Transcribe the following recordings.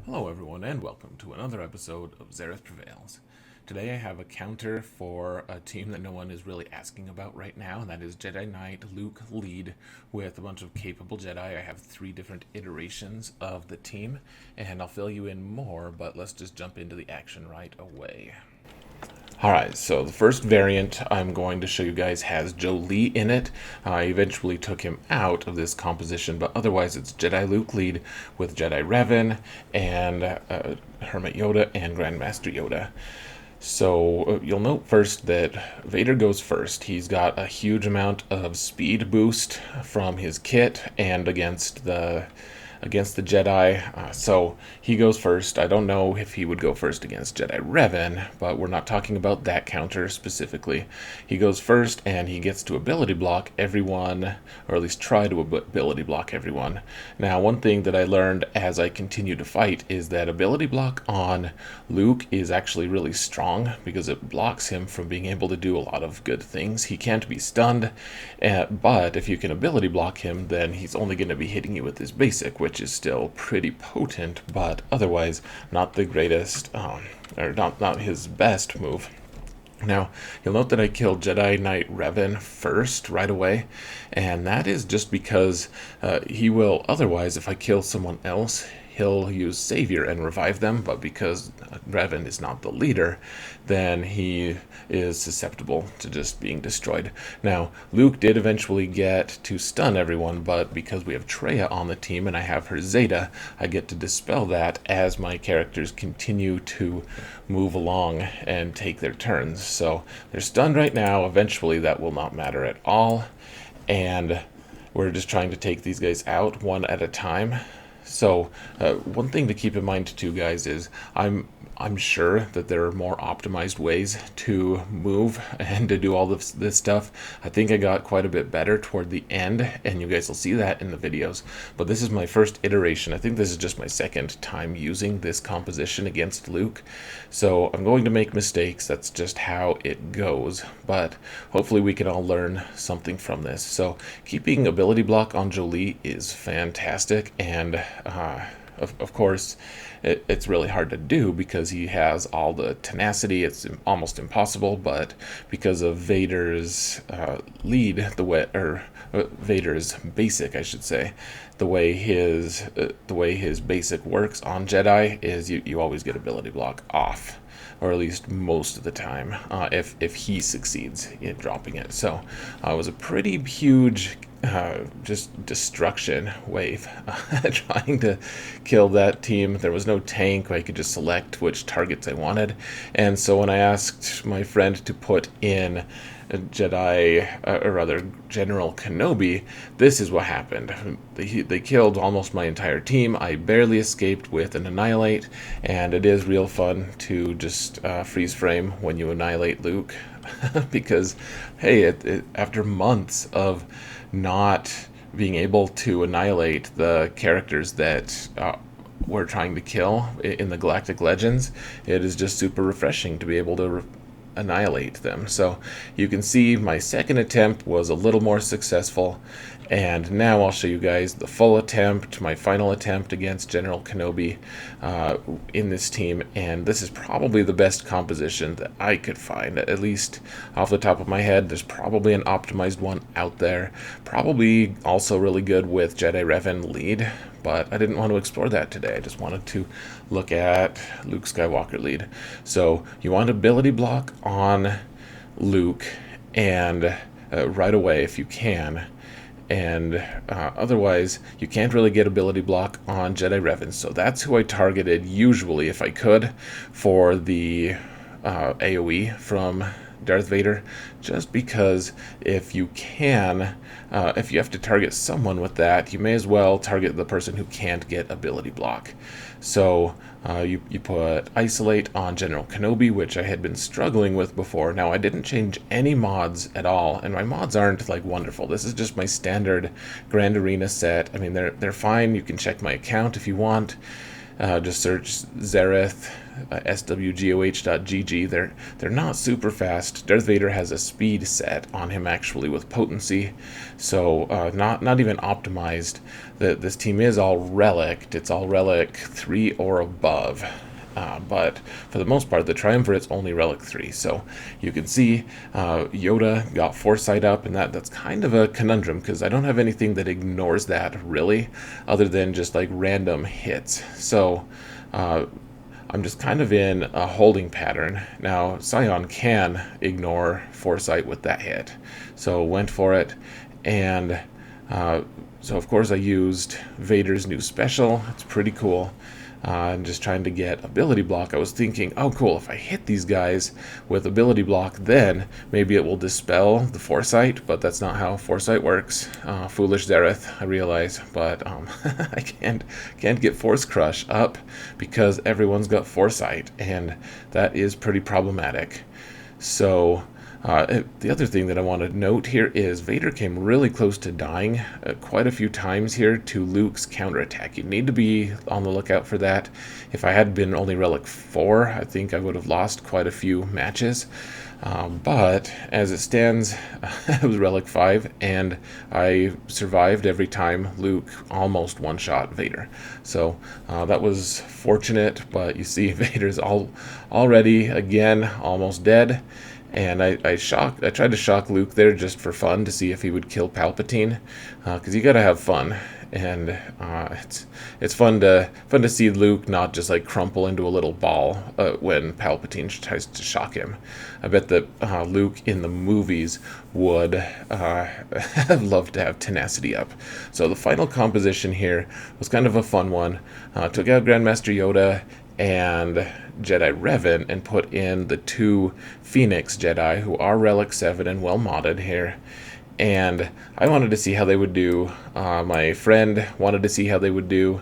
Hello everyone and welcome to another episode of Zareth Prevails. Today I have a counter for a team that no one is really asking about right now, and that is Jedi Knight Luke lead with a bunch of capable Jedi. I have 3 different iterations of the team, and I'll fill you in more, but let's just jump into the action right away. Alright, so the first variant I'm going to show you guys has Jolee in it. I eventually took him out of this composition, but otherwise it's Jedi Luke lead with Jedi Revan and Hermit Yoda and Grandmaster Yoda. So you'll note first that Vader goes first. He's got a huge amount of speed boost from his kit and against the Jedi, so he goes first. I don't know if he would go first against Jedi Revan, but we're not talking about that counter specifically. He goes first, and he gets to ability block everyone, or at least try to ability block everyone. Now, one thing that I learned as I continue to fight is that ability block on Luke is actually really strong because it blocks him from being able to do a lot of good things. He can't be stunned, but if you can ability block him, then he's only going to be hitting you with his basic, which is still pretty potent, but otherwise not the greatest, or not his best move. Now, you'll note that I killed Jedi Knight Revan first, right away, and that is just because he will, otherwise, if I kill someone else, he'll use Savior and revive them, but because Revan is not the leader, then he is susceptible to just being destroyed. Now, Luke did eventually get to stun everyone, but because we have Traya on the team and I have her Zeta, I get to dispel that as my characters continue to move along and take their turns. So they're stunned right now. Eventually that will not matter at all, and we're just trying to take these guys out one at a time. So one thing to keep in mind too, guys, is I'm sure that there are more optimized ways to move and to do all this stuff. I think I got quite a bit better toward the end, and you guys will see that in the videos. But this is my first iteration. I think this is just my second time using this composition against Luke. So I'm going to make mistakes. That's just how it goes. But hopefully we can all learn something from this. So keeping ability block on Jolee is fantastic, and of course, it's really hard to do because he has all the tenacity. It's almost impossible, but because of Vader's lead, Vader's basic, I should say, the way his basic works on Jedi is you always get ability block off, or at least most of the time, if he succeeds in dropping it. So it was a pretty huge just destruction wave trying to kill that team. There was no tank. I could just select which targets I wanted, and so when I asked my friend to put in or rather General Kenobi, this is what happened. They killed almost my entire team. I barely escaped with an annihilate, and it is real fun to just freeze frame when you annihilate Luke because hey, after months of not being able to annihilate the characters that we're trying to kill in the Galactic Legends, it is just super refreshing to be able to annihilate them. So you can see my second attempt was a little more successful, and now I'll show you guys the full attempt, my final attempt against General Kenobi in this team, and this is probably the best composition that I could find, at least off the top of my head. There's probably an optimized one out there, probably also really good with Jedi Revan lead, but I didn't want to explore that today. I just wanted to look at Luke Skywalker lead. So you want ability block on Luke, and right away if you can, and otherwise you can't really get ability block on Jedi Revan. So that's who I targeted usually if I could for the AoE from Darth Vader, just because if you have to target someone with that, you may as well target the person who can't get ability block. So you put Isolate on General Kenobi, which I had been struggling with before. Now, I didn't change any mods at all, and my mods aren't like wonderful. This is just my standard Grand Arena set. I mean, they're fine. You can check my account if you want. Just search Xaereth, swgoh.gg. They're not super fast. Darth Vader has a speed set on him actually with potency, so not even optimized. This team is all relic. It's all relic 3 or above. But for the most part, the Triumvirate's only relic 3. So you can see Yoda got Foresight up, and that's kind of a conundrum because I don't have anything that ignores that really, other than just like random hits. So I'm just kind of in a holding pattern. Now, Scion can ignore Foresight with that hit. So went for it, and so of course I used Vader's new special. It's pretty cool. I'm just trying to get ability block. I was thinking, oh cool, if I hit these guys with ability block, then maybe it will dispel the Foresight, but that's not how Foresight works. Foolish Xaereth, I realize, but I can't get Force Crush up because everyone's got Foresight, and that is pretty problematic. So the other thing that I want to note here is Vader came really close to dying quite a few times here to Luke's counterattack. You need to be on the lookout for that. If I had been only Relic 4, I think I would have lost quite a few matches. But as it stands, it was Relic 5, and I survived every time Luke almost one-shot Vader. So that was fortunate, but you see Vader's already, again, almost dead. And I tried to shock Luke there just for fun to see if he would kill Palpatine, because you gotta have fun, and it's fun to see Luke not just like crumple into a little ball when Palpatine tries to shock him. I bet that Luke in the movies would have loved to have tenacity up. So the final composition here was kind of a fun one. Took out Grandmaster Yoda and Jedi Revan and put in the 2 Phoenix Jedi who are Relic 7 and well modded here. And I wanted to see how they would do. My friend wanted to see how they would do.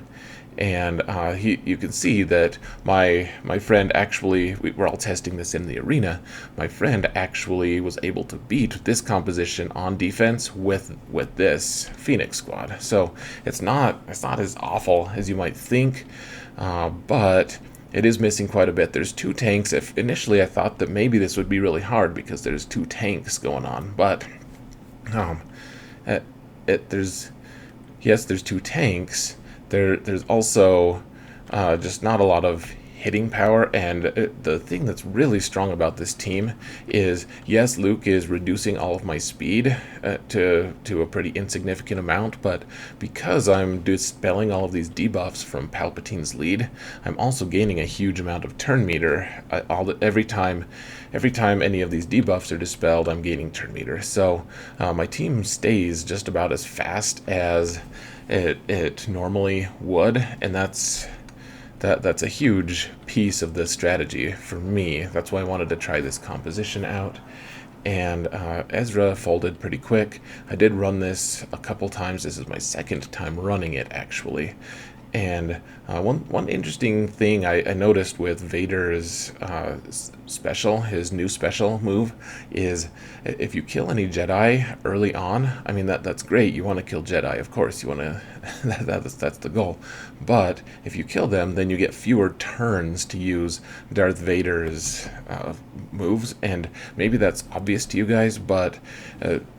And you can see that my friend actually, we're all testing this in the arena, my friend actually was able to beat this composition on defense with this Phoenix squad. So it's not as awful as you might think, but it is missing quite a bit. There's 2 tanks. If initially I thought that maybe this would be really hard because there's 2 tanks going on, but there's 2 tanks. There's also just not a lot of hitting power, and the thing that's really strong about this team is, yes, Luke is reducing all of my speed to a pretty insignificant amount, but because I'm dispelling all of these debuffs from Palpatine's lead, I'm also gaining a huge amount of turn meter. Every time any of these debuffs are dispelled, I'm gaining turn meter. So my team stays just about as fast as it normally would, and that's a huge piece of the strategy for me. That's why I wanted to try this composition out. And Ezra folded pretty quick. I did run this a couple times. This is my 2nd time running it, actually. And one interesting thing I noticed with Vader's special, his new special move, is if you kill any Jedi early on, I mean that's great. You want to kill Jedi, of course. You want to that's the goal. But if you kill them, then you get fewer turns to use Darth Vader's moves, and maybe that's obvious to you guys, but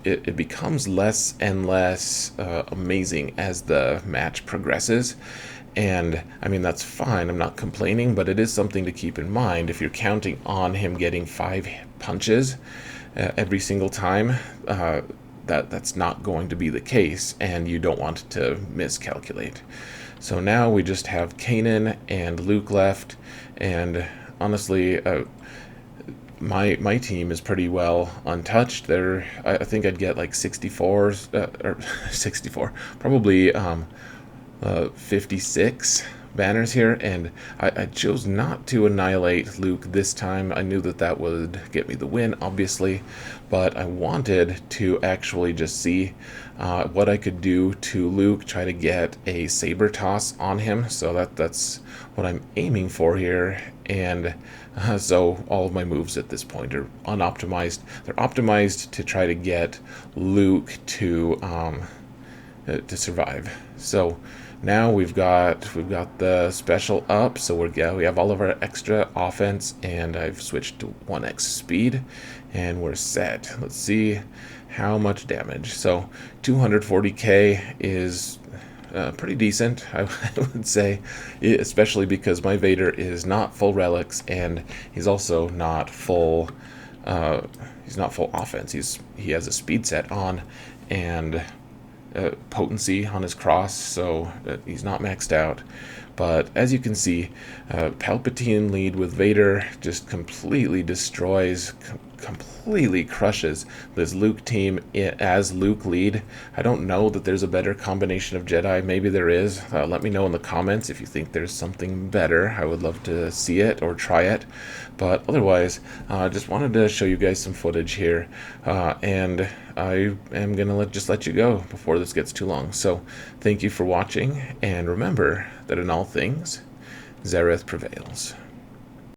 it becomes less and less amazing as the match progresses. And I mean, that's fine, I'm not complaining, but it is something to keep in mind. If you're counting on him getting 5 punches every single time, that's not going to be the case, and you don't want to miscalculate. So now we just have Kanan and Luke left, and honestly, my team is pretty well untouched. I think I'd get like 64, or 64, probably 56 banners here, and I chose not to annihilate Luke this time. I knew that would get me the win, obviously, but I wanted to actually just see what I could do to Luke, try to get a saber toss on him. So that's what I'm aiming for here, and so all of my moves at this point are unoptimized. They're optimized to try to get Luke to survive. So Now we've got the special up, so we have all of our extra offense, and I've switched to 1x speed, and we're set. Let's see how much damage. So 240k is pretty decent, I would say, especially because my Vader is not full relics, and he's also not full. He's not full offense. He has a speed set on, and potency on his cross, so he's not maxed out. But as you can see, Palpatine lead with Vader just completely destroys, completely crushes this Luke team as Luke lead. I don't know that there's a better combination of Jedi. Maybe there is. Let me know in the comments if you think there's something better. I would love to see it or try it. But otherwise, I just wanted to show you guys some footage here, and I am gonna just let you go before this gets too long. So thank you for watching, and remember that in all things, Zareth prevails.